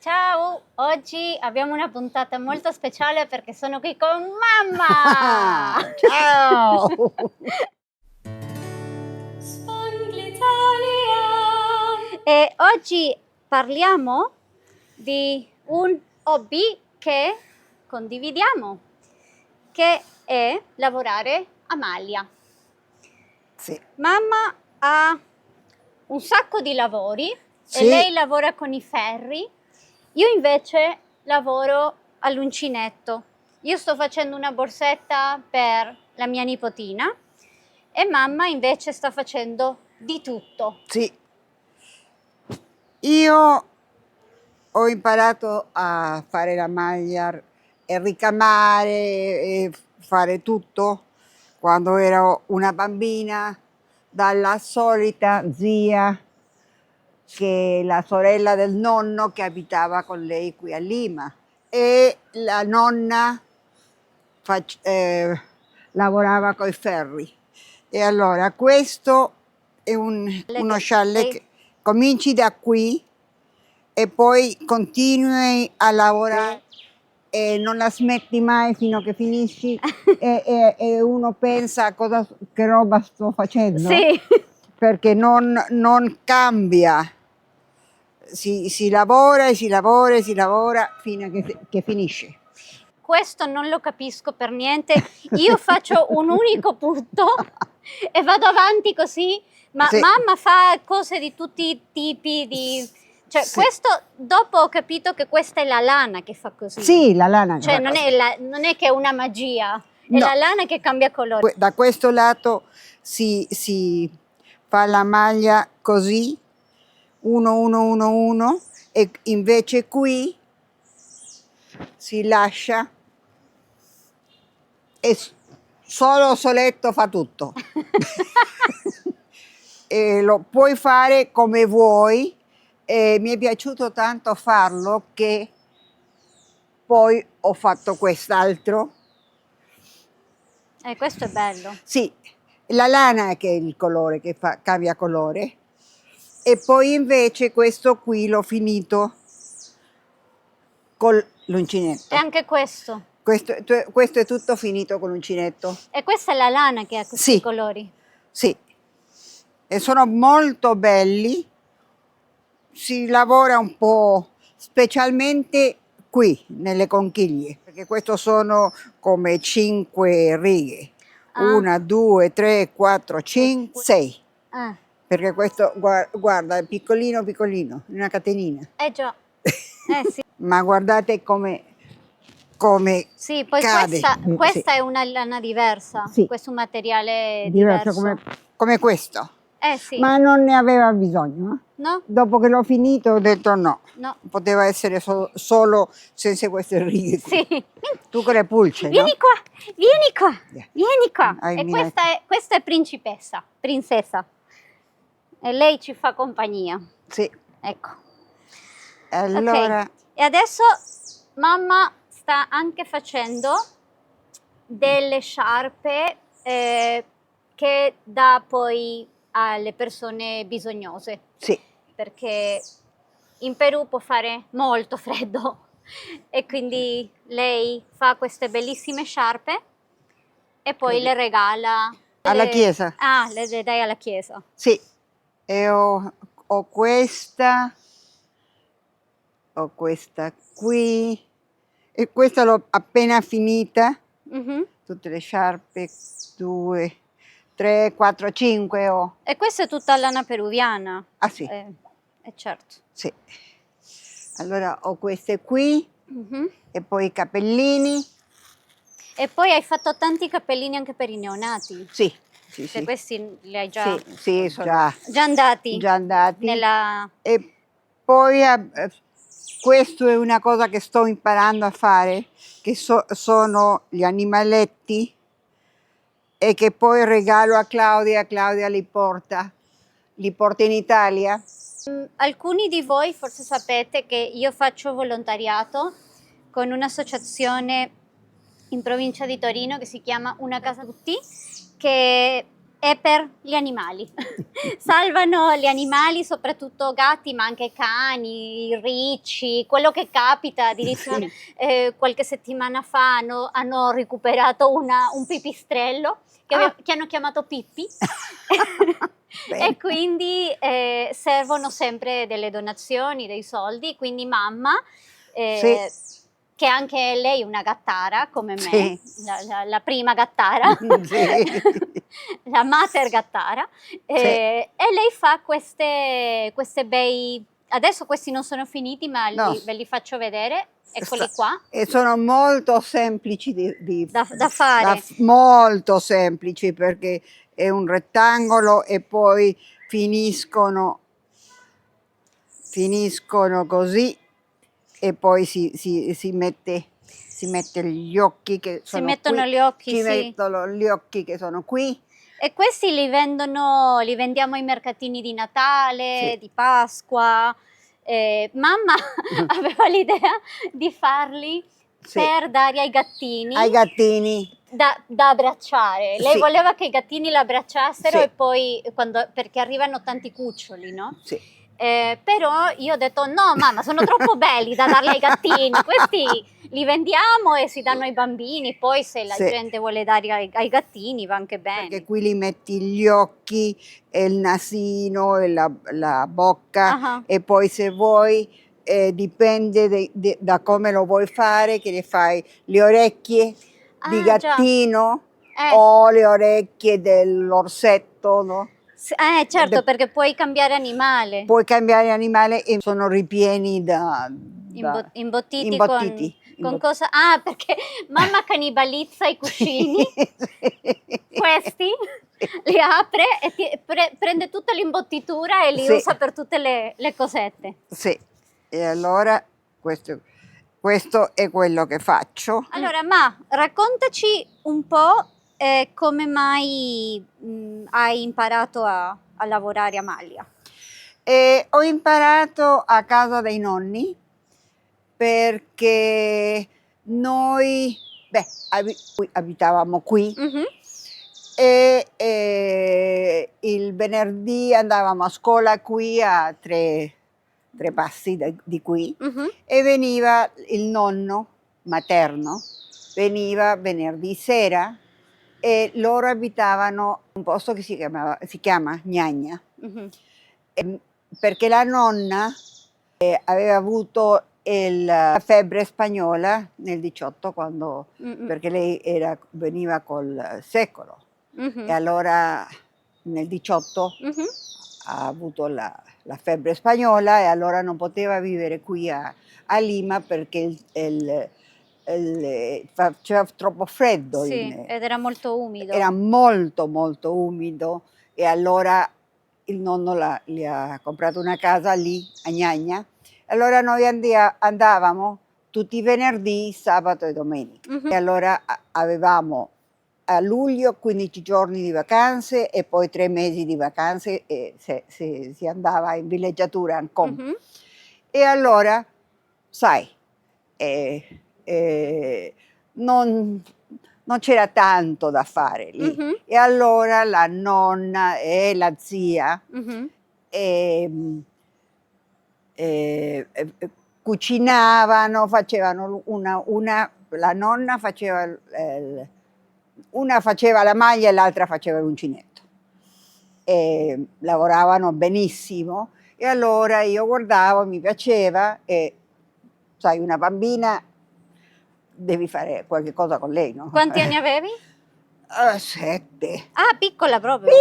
Ciao, oggi abbiamo una puntata molto speciale perché sono qui con mamma! Ciao! E oggi parliamo di un hobby che condividiamo, che è lavorare a maglia. Sì, Mamma ha un sacco di lavori sì. e lei lavora con i ferri. Io invece lavoro all'uncinetto. Io sto facendo una borsetta per la mia nipotina e mamma invece sta facendo di tutto. Sì. Io ho imparato a fare la maglia e ricamare e fare tutto quando ero una bambina dalla solita zia, che è la sorella del nonno che abitava con lei qui a Lima, e la nonna lavorava coi ferri. E allora questo è uno scialle che cominci da qui e poi continui a lavorare e non la smetti mai fino a che finisci e uno pensa che roba sto facendo, Sì. perché non cambia, si lavora e si lavora e si lavora fino a che finisce. Questo non lo capisco per niente. Io faccio un unico punto e vado avanti così, ma Sì. mamma fa cose di tutti i tipi. Cioè, Sì. questo dopo ho capito che questa è la lana che fa così. Sì, la lana che Cioè, fa non così. è che è una magia, è No. la lana che cambia colore. Da questo lato si fa la maglia così, 1, 1, 1, 1, e invece qui si lascia e solo soletto fa tutto. E lo puoi fare come vuoi, e mi è piaciuto tanto farlo che poi ho fatto quest'altro. Questo è bello. Sì, la lana è che è il colore che cambia colore, e poi invece questo qui l'ho finito con l'uncinetto. E anche questo. Questo è tutto finito con l'uncinetto. E questa è la lana che ha questi Sì. colori. Sì, e sono molto belli. Si lavora un po', specialmente qui nelle conchiglie, perché questo sono come 5 righe. Ah. 1, 2, 3, 4, 5, 6. Ah. Perché questo, guarda, è piccolino piccolino, una catenina. Già. Sì. Ma guardate come Sì, poi cade. questa Sì. è una lana diversa, Sì. questo è un materiale Diverso diverso. come questo. Sì. Ma non ne aveva bisogno. No? Dopo che l'ho finito ho detto no. No. Poteva essere solo senza queste righe qui. Sì. Tu con le pulce, Vieni no? qua, vieni qua, vieni qua. Ai E miei. questa è princessa. E lei ci fa compagnia. Sì. Ecco. Allora, Ok. E adesso mamma sta anche facendo delle sciarpe che dà poi alle persone bisognose, sì. perché in Perù può fare molto freddo e quindi lei fa queste bellissime sciarpe e poi le regala Alla chiesa. le dai alla chiesa. Sì. E ho questa qui, e questa l'ho appena finita. Mhm. Tutte le sciarpe, 2, 3, 4, 5 ho. E questa è tutta lana peruviana. Ah sì, Certo. sì. Allora ho queste qui, Mhm. e poi i capellini. E poi hai fatto tanti cappellini anche per i neonati. Sì, Che sì. questi li hai già, Sì, sono già andati. già andati. Nella... E poi questo è una cosa che sto imparando a fare, che sono gli animaletti, e che poi regalo a Claudia. Claudia li porta in Italia. Alcuni di voi forse sapete che io faccio volontariato con un'associazione in provincia di Torino che si chiama Una Casa Tutti, che è per gli animali. Salvano gli animali, soprattutto gatti, ma anche cani, ricci, quello che capita. Addirittura qualche settimana fa hanno recuperato un pipistrello che hanno chiamato Pippi. E quindi servono sempre delle donazioni, dei soldi, quindi mamma, che anche lei è una gattara come me, la prima gattara, la mater gattara, e lei fa queste bei, adesso questi non sono finiti, ma ve li faccio vedere, eccoli qua. E sono molto semplici da fare. Molto semplici, perché è un rettangolo e poi finiscono così, e poi si mette gli occhi che sono si mettono qui, gli occhi, si mettono gli occhi che sono qui. E questi li vendiamo ai mercatini di Natale, di Pasqua. Mamma aveva l'idea di farli per dare ai gattini. Ai gattini. Da abbracciare. Lei voleva che i gattini la abbracciassero, e poi perché arrivano tanti cuccioli, no? Sì. Però io ho detto no mamma, sono troppo belli da darli ai gattini, questi li vendiamo e si danno ai bambini, poi se la gente vuole dare ai gattini va anche bene. Perché qui li metti gli occhi e il nasino e la bocca, e poi se vuoi, dipende da come lo vuoi fare, che le fai le orecchie di gattino o le orecchie dell'orsetto, no? Certo, perché puoi cambiare animale. Puoi cambiare animale, e sono ripieni imbottiti. Con cosa? Perché mamma cannibalizza i cuscini, questi li apre e prende tutta l'imbottitura e li usa per tutte le cosette. Sì, e allora questo è quello che faccio. Allora, raccontaci un po' come mai hai imparato a lavorare a maglia. Ho imparato a casa dei nonni, perché noi abitavamo qui, e il venerdì andavamo a scuola qui a tre passi di qui, e veniva il nonno materno, veniva venerdì sera, e loro abitavano in un posto che si chiama Gnagna, perché la nonna aveva avuto la febbre spagnola nel 18, perché lei veniva col secolo, e allora nel 18 ha avuto la febbre spagnola, e allora non poteva vivere qui a Lima, perché faceva troppo freddo. Ed era molto umido. Era molto molto umido, e allora il nonno gli ha comprato una casa lì a Gnagna. Allora noi andavamo tutti i venerdì, sabato e domenica. E allora avevamo a luglio 15 giorni di vacanze e poi 3 mesi di vacanze, e si andava in villeggiatura a Ancon. E allora, sai, non c'era tanto da fare lì. E allora la nonna e la zia cucinavano, facevano la nonna faceva una faceva la maglia e l'altra faceva l'uncinetto, e lavoravano benissimo. E allora io guardavo, mi piaceva, e sai, una bambina devi fare qualche cosa con lei, no? Quanti anni avevi? 7. Piccola proprio.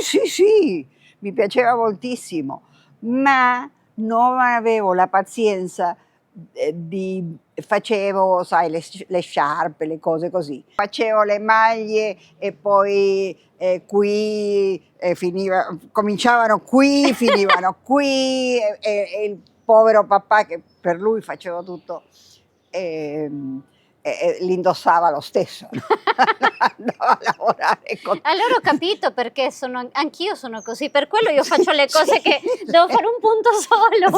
Sì, mi piaceva moltissimo, ma non avevo la pazienza facevo, sai, le sciarpe, le cose così. Facevo le maglie, e poi qui cominciavano qui, finivano qui, e il povero papà, che per lui facevo tutto, li indossava lo stesso, no? Andava a lavorare con... Allora ho capito perché anch'io sono così, per quello io faccio le cose che devo fare un punto solo,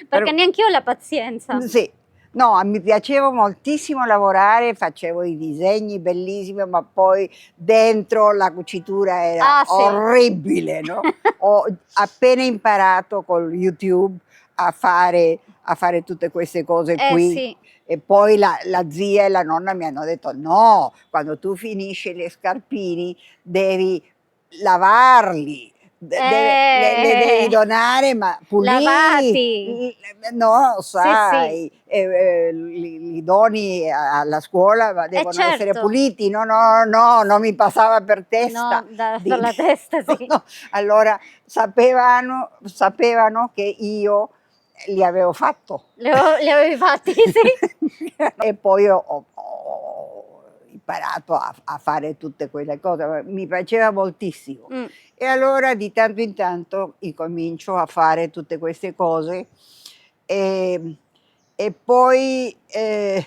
perché neanch'io ho la pazienza. Sì, No, mi piaceva moltissimo lavorare, facevo i disegni bellissimi, ma poi dentro la cucitura era Ah, sì. orribile, no? Ho appena imparato con YouTube a fare tutte queste cose qui. Sì. E poi la zia e la nonna mi hanno detto: no, quando tu finisci gli scarpini devi lavarli, le devi donare, ma Lavati. no, Sì, sì. sai, li doni alla scuola, ma devono essere Certo. puliti. No, no, no, non mi passava per testa. No, per la testa, sì. No. Allora sapevano che io li avevo fatto. Li avevi fatti, sì. E poi ho imparato a fare tutte quelle cose, mi piaceva moltissimo. E allora di tanto in tanto incomincio a fare tutte queste cose e poi le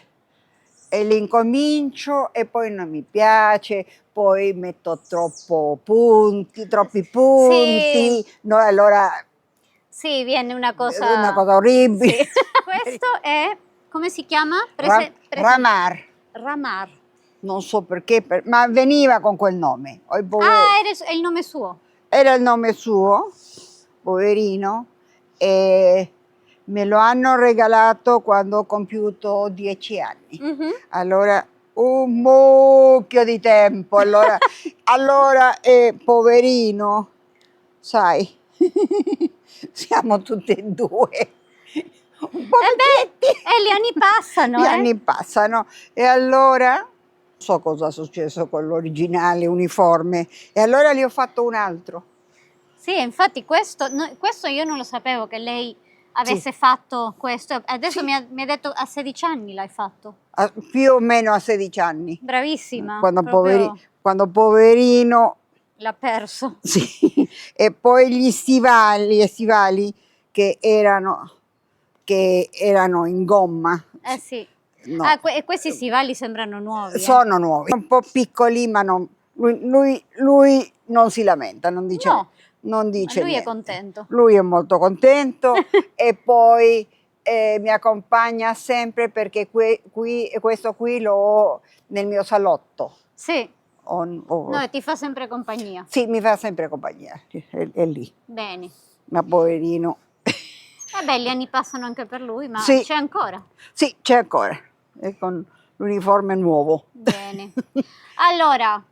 incomincio e poi non mi piace, poi metto troppi punti, Sì. no, allora Sì, viene una una cosa... cosa orribile. Sì. Questo è, come si chiama? Ramar. Ramar. Non so perché, ma veniva con quel nome. Ah, è il nome suo. Era il nome suo, poverino, e me lo hanno regalato quando ho compiuto 10 anni. Allora, un mucchio di tempo. Allora, poverino, sai, siamo tutti e due un po' vecchietti. Gli anni passano, Gli anni passano. E allora, non so cosa è successo con l'originale uniforme, e allora gli ho fatto un altro. Sì, infatti questo io non lo sapevo che lei avesse fatto questo. Adesso Sì. mi ha detto a 16 anni l'hai fatto. Più o meno a 16 anni. Bravissima, Quando, proprio quando poverino, l'ha perso. sì. E poi gli stivali che erano in gomma. Sì. No. E questi stivali sembrano nuovi. Sono nuovi, un po' piccoli, ma lui non si lamenta, non dice, No, non dice lui è niente. contento. Lui è molto contento e poi mi accompagna sempre perché questo qui lo ho nel mio salotto. Sì. No, ti fa sempre compagnia. Sì, mi fa sempre compagnia, è lì. Bene. Ma poverino. Gli anni passano anche per lui, ma Sì. c'è ancora. Sì, c'è ancora, è con l'uniforme nuovo. Bene. Allora,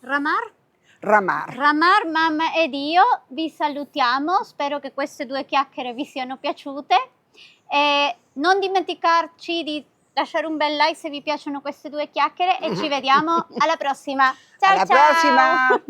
Ramar? Ramar, mamma ed io vi salutiamo, spero che queste 2 chiacchiere vi siano piaciute e non dimenticarci di lasciare un bel like se vi piacciono queste 2 chiacchiere e ci vediamo alla prossima. Ciao alla ciao! prossima!